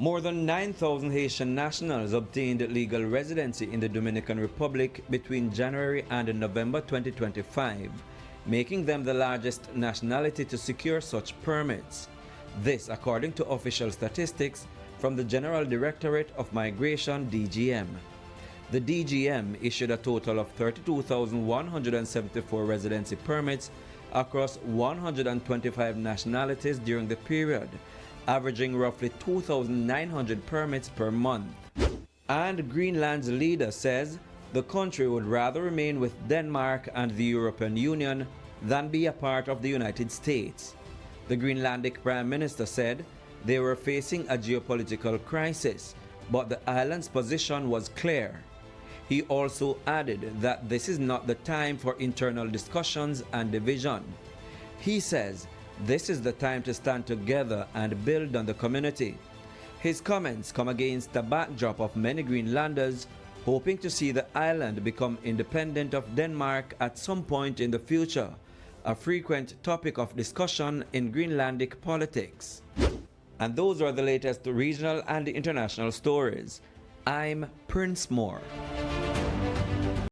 More than 9,000 Haitian nationals obtained legal residency in the Dominican Republic between January and November 2025, making them the largest nationality to secure such permits. This according to official statistics from the General Directorate of Migration (DGM). The DGM issued a total of 32,174 residency permits across 125 nationalities during the period, averaging roughly 2,900 permits per month. And Greenland's leader says the country would rather remain with Denmark and the European Union than be a part of the United States. The Greenlandic Prime Minister said they were facing a geopolitical crisis, but the island's position was clear. He also added that this is not the time for internal discussions and division. He says this is the time to stand together and build on the community. His comments come against the backdrop of many Greenlanders hoping to see the island become independent of Denmark at some point in the future, a frequent topic of discussion in Greenlandic politics. And those are the latest regional and international stories. I'm Prince Moore.